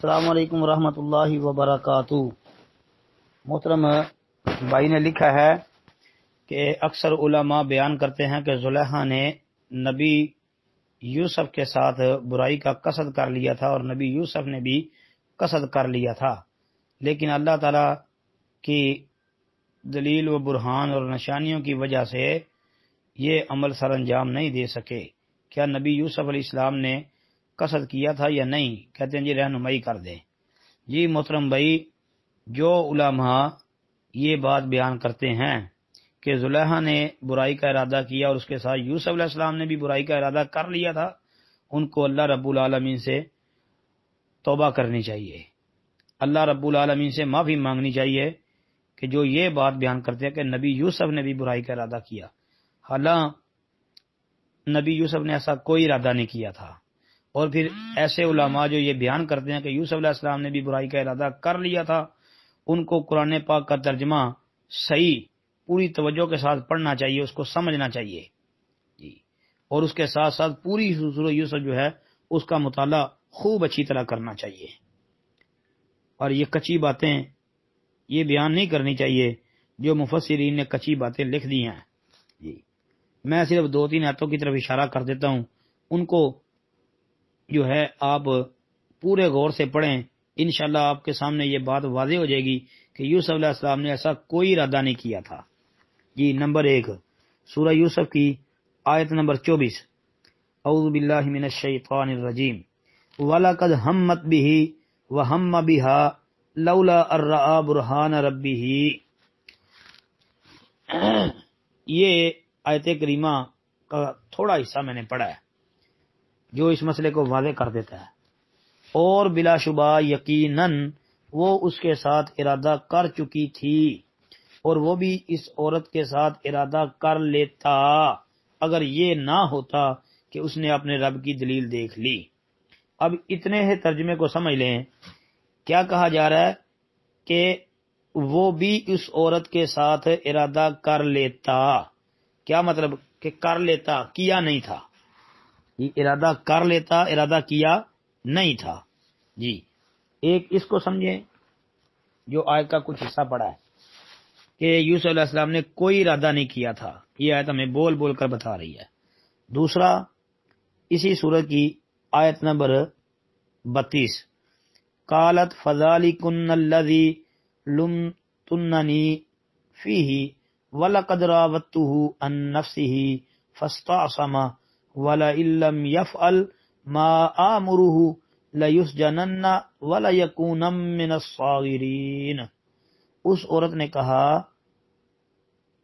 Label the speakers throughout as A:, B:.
A: السلام علیکم ورحمۃ اللہ وبرکاتہ۔ محترم بھائی نے لکھا ہے کہ اکثر علماء بیان کرتے ہیں کہ زلیخا نے نبی یوسف کے ساتھ برائی کا قصد کر لیا تھا اور نبی یوسف نے بھی قصد کر لیا تھا، لیکن اللہ تعالی کی دلیل و برہان اور نشانیوں کی وجہ سے یہ عمل سر انجام نہیں دے سکے۔ کیا نبی یوسف علیہ السلام نے قصد کیا تھا یا نہیں؟ کہتے ہیں جی رہنمائی کر دیں۔ جی محترم بھائی، جو علماء یہ بات بیان کرتے ہیں کہ زلیخا نے برائی کا ارادہ کیا اور اس کے ساتھ یوسف علیہ السلام نے بھی برائی کا ارادہ کر لیا تھا، ان کو اللہ رب العالمین سے توبہ کرنی چاہیے، اللہ رب العالمین سے معافی مانگنی چاہیے کہ جو یہ بات بیان کرتے ہیں کہ نبی یوسف نے بھی برائی کا ارادہ کیا۔ حالانکہ نبی یوسف نے ایسا کوئی ارادہ نہیں کیا تھا، اور پھر ایسے علماء جو یہ بیان کرتے ہیں کہ یوسف علیہ السلام نے بھی برائی کا ارادہ کر لیا تھا، ان کو قرآن پاک کا ترجمہ صحیح پوری توجہ کے ساتھ پڑھنا چاہیے، اس کو سمجھنا چاہیے جی، اور اس کے ساتھ ساتھ پوری سورہ یوسف جو ہے اس کا مطالعہ خوب اچھی طرح کرنا چاہیے، اور یہ کچی باتیں یہ بیان نہیں کرنی چاہیے جو مفسرین نے کچی باتیں لکھ دی ہیں جی۔ میں صرف 2-3 آیتوں کی طرف اشارہ کر دیتا ہوں، ان کو جو ہے آپ پورے غور سے پڑھیں، انشاءاللہ آپ کے سامنے یہ بات واضح ہو جائے گی کہ یوسف علیہ السلام نے ایسا کوئی ارادہ نہیں کیا تھا جی۔ نمبر 1 سورہ یوسف کی آیت نمبر 24، اعوذ باللہ من الشیطان الرجیم، وَلَقَدْ ہَمَّتْ بِهِ وَهَمَّ بِهَا لَوْلَا أَن رَأَىٰ بُرْهَانَ رَبِّهِ۔ یہ آیت کریمہ کا تھوڑا حصہ میں نے پڑھا ہے جو اس مسئلے کو واضح کر دیتا ہے، اور بلا شبہ یقیناً وہ اس کے ساتھ ارادہ کر چکی تھی، اور وہ بھی اس عورت کے ساتھ ارادہ کر لیتا اگر یہ نہ ہوتا کہ اس نے اپنے رب کی دلیل دیکھ لی۔ اب اتنے ہی ترجمے کو سمجھ لیں، کیا کہا جا رہا ہے کہ وہ بھی اس عورت کے ساتھ ارادہ کر لیتا، کیا مطلب کہ کر لیتا، کیا نہیں تھا جی، ارادہ کر لیتا، ارادہ کیا نہیں تھا جی۔ ایک اس کو سمجھیں جو آیت کا کچھ حصہ پڑا ہے کہ یوسف علیہ السلام نے کوئی ارادہ نہیں کیا تھا، یہ آیت ہمیں بول بول کر بتا رہی ہے۔ دوسرا اسی سورہ کی آیت نمبر 32، قالت فذلکن الذی لمتننی فیہ وَلَقَدْ رَاوَدتُّهُ عَن نَّفْسِهِ فَاسْتَعْصَمَ وَلَئِن لَّمْ يَفْعَلْ مَا آمُرُهُ لَيُسْجَنَنَّ وَلَيَكُونًا مِّنَ الصَّاغِرِينَ۔ اس عورت نے کہا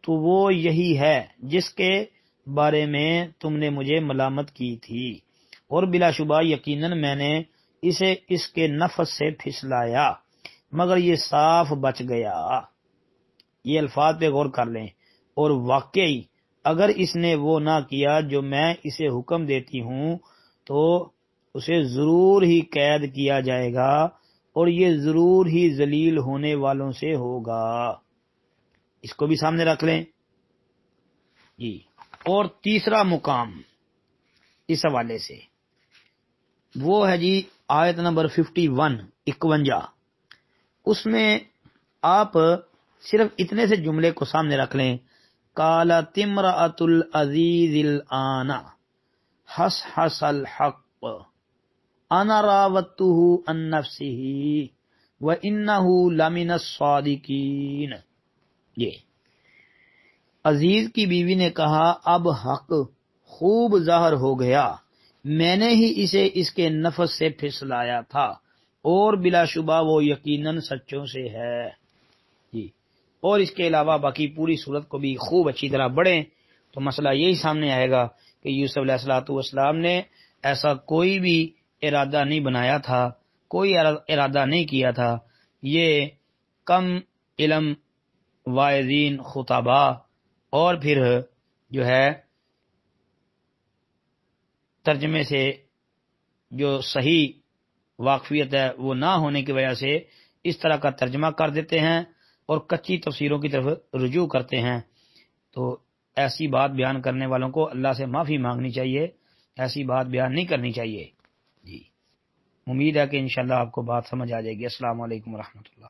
A: تو وہ یہی ہے جس کے بارے میں تم نے مجھے ملامت کی تھی، اور بلا شبہ یقیناً میں نے اسے اس کے نفس سے پھسلایا مگر یہ صاف بچ گیا۔ یہ الفاظ پہ غور کر لیں، اور واقعی اگر اس نے وہ نہ کیا جو میں اسے حکم دیتی ہوں تو اسے ضرور ہی قید کیا جائے گا، اور یہ ضرور ہی ذلیل ہونے والوں سے ہوگا۔ اس کو بھی سامنے رکھ لیں جی۔ اور تیسرا مقام اس حوالے سے وہ ہے جی آیت نمبر 51، اس میں آپ صرف اتنے سے جملے کو سامنے رکھ لیں، قالت امرأۃ العزیز الآن حصحص الحق انا راودتہ عن نفسہ وانہ لمن الصادقین۔ یہ عزیز کی بیوی نے کہا اب حق خوب ظاہر ہو گیا، میں نے ہی اسے اس کے نفس سے پھسلایا تھا، اور بلا شبہ وہ یقیناً سچوں سے ہے جی۔ اور اس کے علاوہ باقی پوری صورت کو بھی خوب اچھی طرح پڑھیں تو مسئلہ یہی سامنے آئے گا کہ یوسف علیہ السلام نے ایسا کوئی بھی ارادہ نہیں بنایا تھا، کوئی ارادہ نہیں کیا تھا۔ یہ کم علم واعظین، خطباء، اور پھر جو ہے ترجمے سے جو صحیح واقفیت ہے وہ نہ ہونے کی وجہ سے اس طرح کا ترجمہ کر دیتے ہیں اور کچی تفسیروں کی طرف رجوع کرتے ہیں، تو ایسی بات بیان کرنے والوں کو اللہ سے معافی مانگنی چاہیے، ایسی بات بیان نہیں کرنی چاہیے جی۔ امید ہے کہ انشاءاللہ آپ کو بات سمجھ آ جائے گی۔ السلام علیکم ورحمۃ اللہ۔